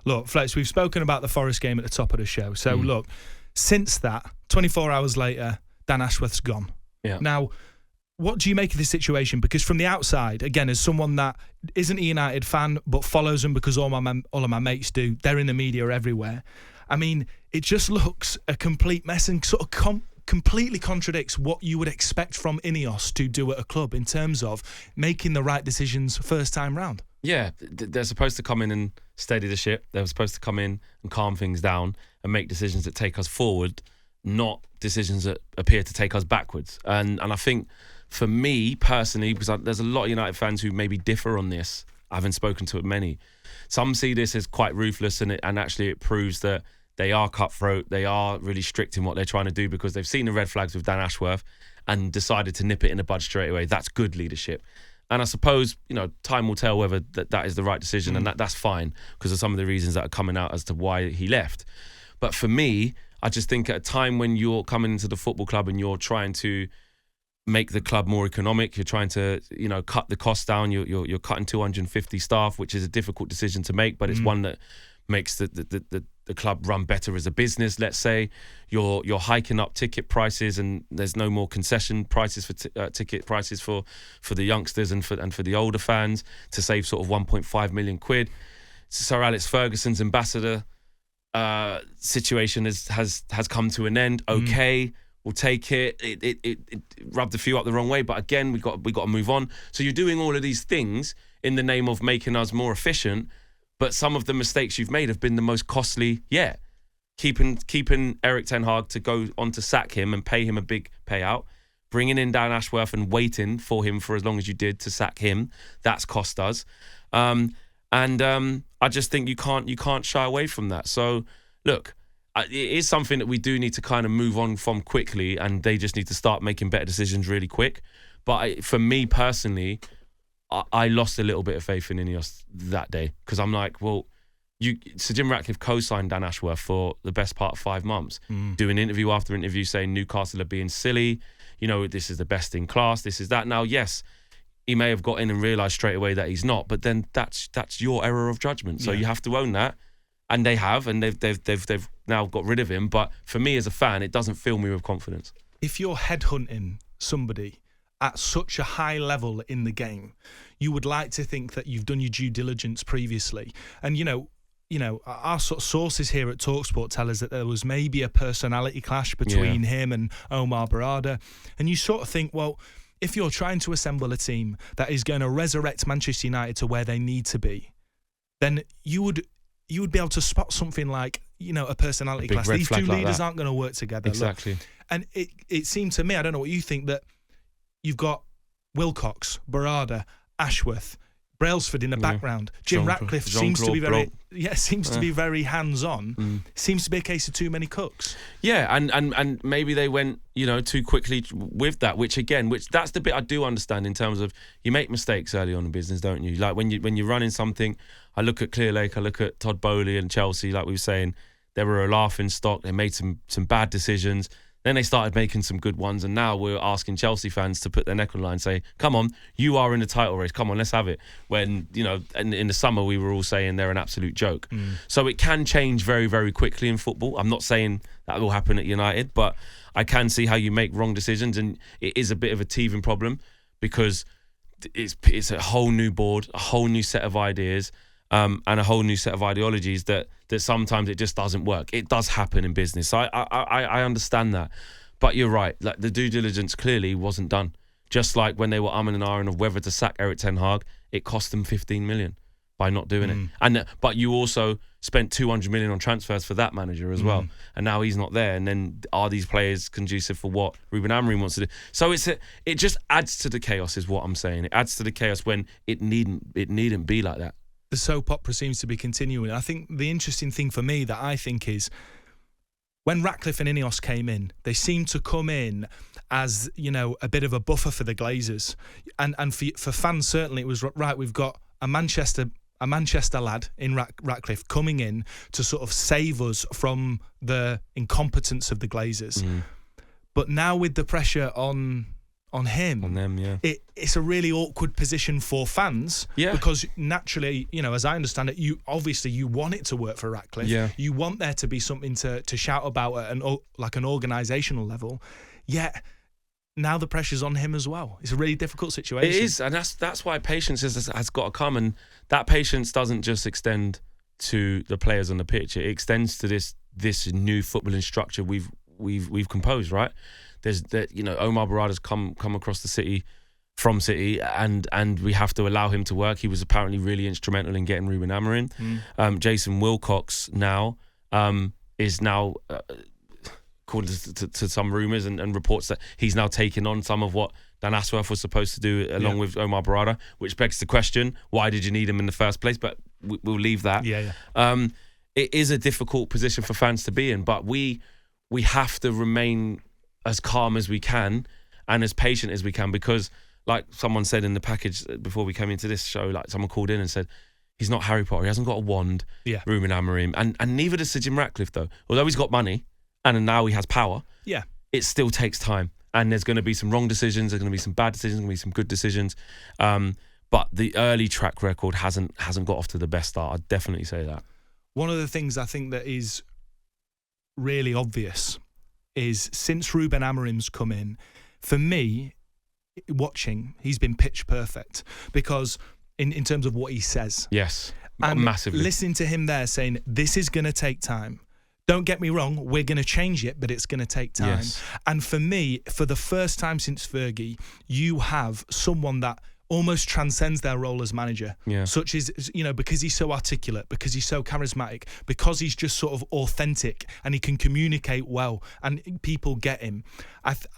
look, Flex, we've spoken about the Forest game at the top of the show. So, look, since that, 24 hours later, Dan Ashworth's gone. Yeah. Now, what do you make of this situation? Because from the outside, again, as someone that isn't a United fan but follows them because all of my mates do, they're in the media everywhere. I mean, it just looks a complete mess and sort of completely contradicts what you would expect from INEOS to do at a club in terms of making the right decisions first time round. Yeah, they're supposed to come in and steady the ship. They're supposed to come in and calm things down and make decisions that take us forward, not decisions that appear to take us backwards. And I think for me personally, because there's a lot of United fans who maybe differ on this, I haven't spoken to many. Some see this as quite ruthless, and actually it proves that they are cutthroat. They are really strict in what they're trying to do because they've seen the red flags with Dan Ashworth and decided to nip it in the bud straight away. That's good leadership. And I suppose, time will tell whether that is the right decision, and that's fine because of some of the reasons that are coming out as to why he left. But for me, I just think at a time when you're coming into the football club and you're trying to make the club more economic, you're trying to, cut the costs down, you're cutting 250 staff, which is a difficult decision to make, but it's one that makes the club run better as a business. Let's say you're hiking up ticket prices, and there's no more concession prices for ticket prices for the youngsters and for the older fans to save sort of 1.5 million quid. Sir Alex Ferguson's ambassador situation has come to an end. Okay, we'll take it. It rubbed a few up the wrong way, but again, we got to move on. So you're doing all of these things in the name of making us more efficient. But some of the mistakes you've made have been the most costly yet. Keeping Erik ten Hag to go on to sack him and pay him a big payout, bringing in Dan Ashworth and waiting for him for as long as you did to sack him, that's cost us. I just think you can't shy away from that. So, look, it is something that we do need to kind of move on from quickly, and they just need to start making better decisions really quick. But for me personally, I lost a little bit of faith in INEOS that day because I'm like, well, Sir Jim Ratcliffe co-signed Dan Ashworth for the best part of 5 months, doing interview after interview saying Newcastle are being silly, this is the best in class, this is that. Now, yes, he may have got in and realised straight away that he's not, but then that's your error of judgment. So you have to own that, and they have, and they've now got rid of him. But for me as a fan, it doesn't fill me with confidence. If you're headhunting somebody at such a high level in the game, you would like to think that you've done your due diligence previously. And, our sort of sources here at talkSPORT tell us that there was maybe a personality clash between him and Omar Barada. And you sort of think, well, if you're trying to assemble a team that is going to resurrect Manchester United to where they need to be, then you would be able to spot something like, a personality clash. These two leaders aren't going to work together. Exactly. Look. And it seemed to me, I don't know what you think, that you've got Wilcox, Barada, Ashworth, Brailsford in the background. Jim Ratcliffe seems to be very hands-on. Seems to be a case of too many cooks. Yeah, and maybe they went, too quickly with that, which that's the bit I do understand in terms of you make mistakes early on in business, don't you? Like when you're running something, I look at Clearlake, I look at Todd Bowley and Chelsea, like we were saying, they were a laughing stock. They made some bad decisions. Then they started making some good ones, and now we're asking Chelsea fans to put their neck on the line and say, come on, you are in the title race. Come on, let's have it. When, in the summer we were all saying they're an absolute joke. So it can change very, very quickly in football. I'm not saying that will happen at United, but I can see how you make wrong decisions, and it is a bit of a teething problem because it's a whole new board, a whole new set of ideas, and a whole new set of ideologies that sometimes it just doesn't work. It does happen in business. I understand that. But you're right. Like the due diligence clearly wasn't done. Just like when they were umming and ahhing of whether to sack Erik ten Hag, it cost them 15 million by not doing it. But you also spent 200 million on transfers for that manager as well. And now he's not there. And then are these players conducive for what Ruben Amorim wants to do? So it just adds to the chaos is what I'm saying. It adds to the chaos when it needn't be like that. The soap opera seems to be continuing. I think the interesting thing for me that I think is when Ratcliffe and INEOS came in, they seemed to come in as, a bit of a buffer for the Glazers. And for fans, certainly it was right. We've got a Manchester lad in Ratcliffe coming in to sort of save us from the incompetence of the Glazers. But now with the pressure on on him. On them, yeah. It's a really awkward position for fans. Yeah. Because naturally, as I understand it, you want it to work for Ratcliffe. Yeah. You want there to be something to shout about at an organisational level. Yet now the pressure's on him as well. It's a really difficult situation. It is, and that's why patience has got to come, and that patience doesn't just extend to the players on the pitch. It extends to this new footballing structure we've composed, right? There's that, Omar Barada's come across the city from City, and we have to allow him to work. He was apparently really instrumental in getting Ruben Amorim. Jason Wilcox now is now according to some rumours and reports, that he's now taken on some of what Dan Ashworth was supposed to do along with Omar Barada, which begs the question, why did you need him in the first place? But we'll leave that. It is a difficult position for fans to be in, but we have to remain as calm as we can and as patient as we can, because like someone said in the package before we came into this show, like someone called in and said, he's not Harry Potter, he hasn't got a wand, Ruben Amorim, and neither does Sir Jim Ratcliffe though. Although he's got money and now he has power, it still takes time, and there's going to be some wrong decisions, there's going to be some bad decisions, there's going to be some good decisions, but the early track record hasn't got off to the best start. I'd definitely say that. One of the things I think that is really obvious is since Ruben Amorim's come in, for me, watching, he's been pitch perfect, because in terms of what he says. Yes, and massively. Listening to him there saying, this is going to take time. Don't get me wrong, we're going to change it, but it's going to take time. Yes. And for me, for the first time since Fergie, you have someone that almost transcends their role as manager. Such as, because he's so articulate, because he's so charismatic, because he's just sort of authentic and he can communicate well and people get him.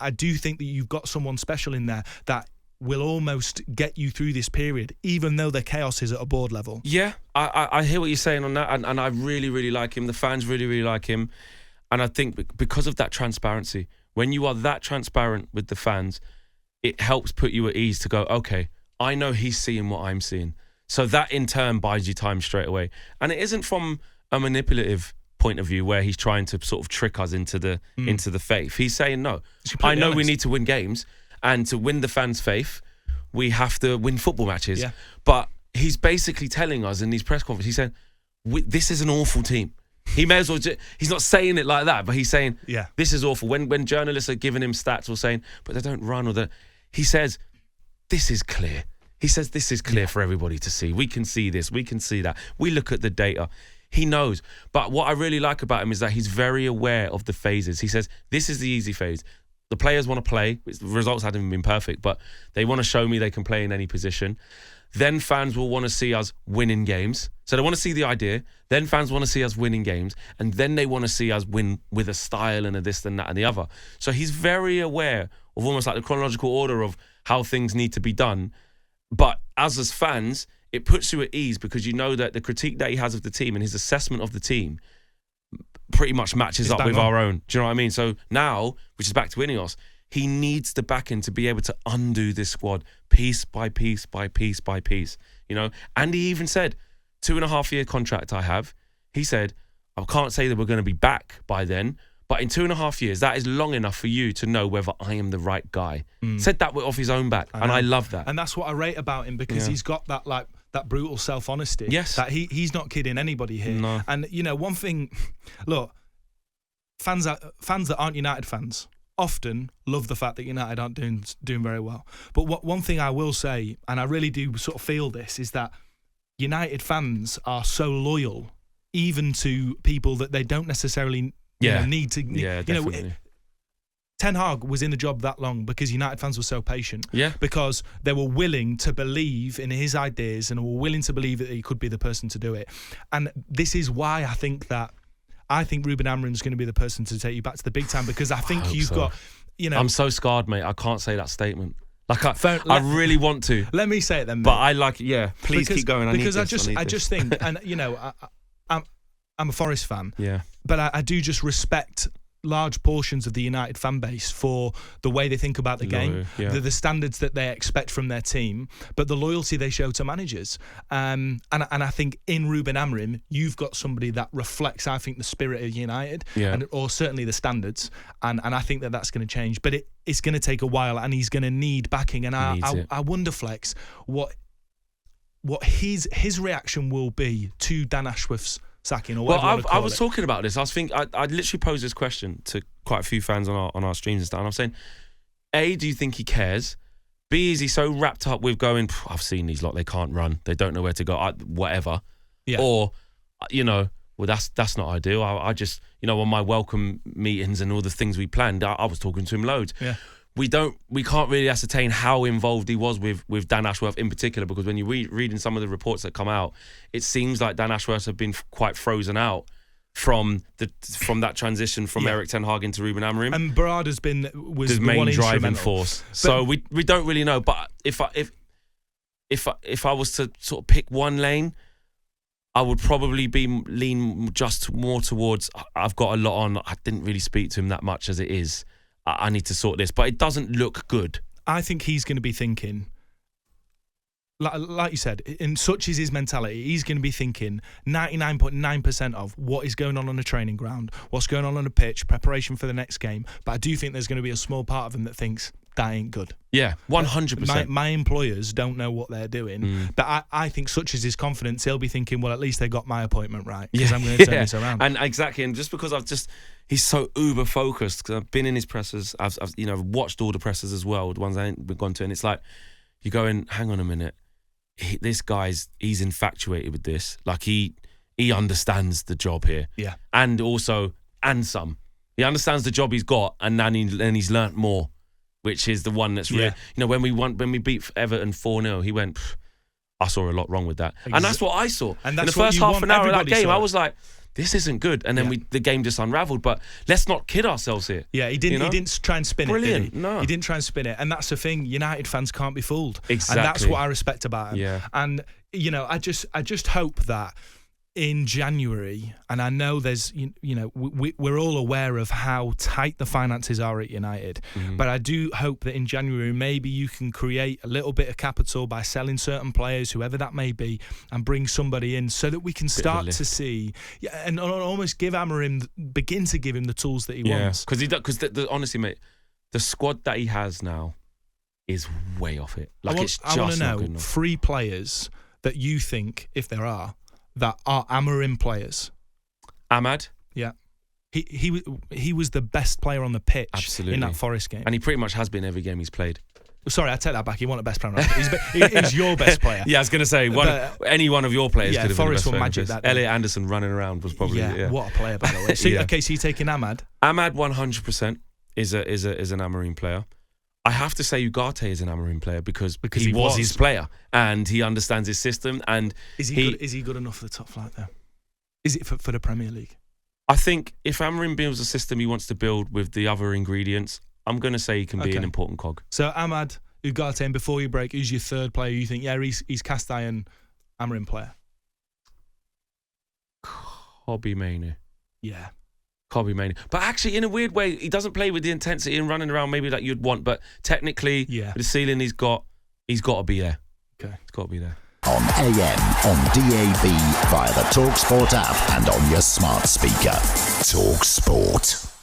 I do think that you've got someone special in there that will almost get you through this period, even though the chaos is at a board level. Yeah, I hear what you're saying on that, and I really, really like him. The fans really, really like him. And I think because of that transparency, when you are that transparent with the fans, it helps put you at ease to go, okay, I know he's seeing what I'm seeing. So that in turn buys you time straight away. And it isn't from a manipulative point of view where he's trying to sort of trick us into the faith. He's saying, no, I know we need to win games, and to win the fans' faith, we have to win football matches. Yeah. But he's basically telling us in these press conferences, he's saying, this is an awful team. He may as well he's not saying it like that, but he's saying, this is awful. When journalists are giving him stats or saying, but they don't run, he says, this is clear. He says, this is clear for everybody to see. We can see this. We can see that. We look at the data. He knows. But what I really like about him is that he's very aware of the phases. He says, this is the easy phase. The players want to play. The results haven't been perfect, but they want to show me they can play in any position. Then fans will want to see us winning games. So they want to see the idea. Then fans want to see us winning games. And then they want to see us win with a style and a this and that and the other. So he's very aware of almost like the chronological order of how things need to be done. But as fans, it puts you at ease because you know that the critique that he has of the team and his assessment of the team pretty much matches up with our own. Do you know what I mean? So now, which is back to INEOS, he needs the backing to be able to undo this squad piece by piece by piece by piece, And he even said, 2.5-year contract I have. He said, I can't say that we're going to be back by then, but in 2.5 years, that is long enough for you to know whether I am the right guy. Said that off his own back, and I love that. And that's what I rate about him, because he's got that that brutal self-honesty. Yes. That he's not kidding anybody here. No. And, one thing, look, fans that aren't United fans often love the fact that United aren't doing very well. But one thing I will say, and I really do sort of feel this, is that United fans are so loyal, even to people that they don't necessarily need to. Definitely. Ten Hag was in the job that long because United fans were so patient. Yeah. Because they were willing to believe in his ideas and were willing to believe that he could be the person to do it. And this is why I think Ruben Amorim is going to be the person to take you back to the big time, because I think you've got, I'm so scarred, mate. I can't say that statement. I really want to. Let me say it then, mate. But I like it. Yeah, please keep going. I just think, and I'm a Forest fan. Yeah. But I do just respect large portions of the United fan base for the way they think about the game, the standards that they expect from their team, but the loyalty they show to managers. And I think in Ruben Amorim, you've got somebody that reflects, I think, the spirit of United, or certainly the standards. And I think that's going to change. But it's going to take a while, and he's going to need backing. And I wonder, Flex, what his reaction will be to Dan Ashworth's sacking, or whatever. Well, I was talking about this. I literally posed this question to quite a few fans on our streams and stuff. And I'm saying, A, do you think he cares? B, is he so wrapped up with going, I've seen these lot, they can't run, they don't know where to go, whatever. Yeah. Or, well, that's not ideal. I just, on my welcome meetings and all the things we planned, I was talking to him loads. Yeah. We can't really ascertain how involved he was with Dan Ashworth in particular, because when you reading some of the reports that come out, it seems like Dan Ashworth have been quite frozen out from that transition from Erik ten Hag into Ruben Amorim. And Barada's was the main driving force. So we don't really know. But if I was to sort of pick one lane, I would probably lean just more towards, I've got a lot on. I didn't really speak to him that much as it is. I need to sort this, but it doesn't look good. I think he's going to be thinking, like you said, and such is his mentality, he's going to be thinking 99.9% of what is going on a training ground, what's going on a pitch, preparation for the next game. But I do think there's going to be a small part of him that thinks, that ain't good. Yeah, 100%. My employers don't know what they're doing. But I think such is his confidence, he'll be thinking, well, at least they got my appointment right, because I'm going to turn this around. And exactly, and just because he's so uber focused, because I've been in his presses, I've watched all the presses as well, the ones I ain't gone to, and it's like, you're going, hang on a minute, this guy's, he's infatuated with this. Like, he understands the job here. Yeah. And some. He understands the job he's got, and then he's learnt more, which is the one that's really, when we beat Everton 4-0, he went, I saw a lot wrong with that. And that's what I saw. And that's in the first half an hour of that game, I was like, this isn't good. And then the game just unravelled. But let's not kid ourselves here. Yeah, he didn't. He didn't try and spin Brilliant. it. Did he? No, he didn't try and spin it. And that's the thing. United fans can't be fooled. Exactly. And that's what I respect about him. Yeah. And I just hope that in January, and I know there's, we're all aware of how tight the finances are at United, but I do hope that in January maybe you can create a little bit of capital by selling certain players, whoever that may be, and bring somebody in so that we can start to see, and almost begin to give him the tools that he wants. Because honestly, mate, the squad that he has now is way off it. Like, I want to know 3 players that you think, if there are, that are Amorim players. Ahmad? Yeah. He was the best player on the pitch in that Forest game. And he pretty much has been every game he's played. Sorry, I take that back. He wasn't the best player. He's your best player. Yeah, I was going to say, any one of your players could have Forest been the were best magic that day. Elliot Anderson running around was probably... Yeah, what a player, by the way. So you're taking Ahmad? Ahmad, 100%, is an Amorim player. I have to say Ugarte is an Amorim player because he was his player and he understands his system. And is he good enough for the top flight though? Is it for the Premier League? I think if Amorim builds a system he wants to build with the other ingredients, I'm going to say he can be an important cog. So Ahmad, Ugarte, and before you break, who's your third player you think, he's cast iron Amorim player? Kobbie Mainoo. Yeah. Kobbie Mainoo. But actually, in a weird way, he doesn't play with the intensity and running around maybe like you'd want. But technically, with the ceiling he's got to be there. Okay. He's got to be there. On AM, on DAB, via the talkSPORT app and on your smart speaker. talkSPORT.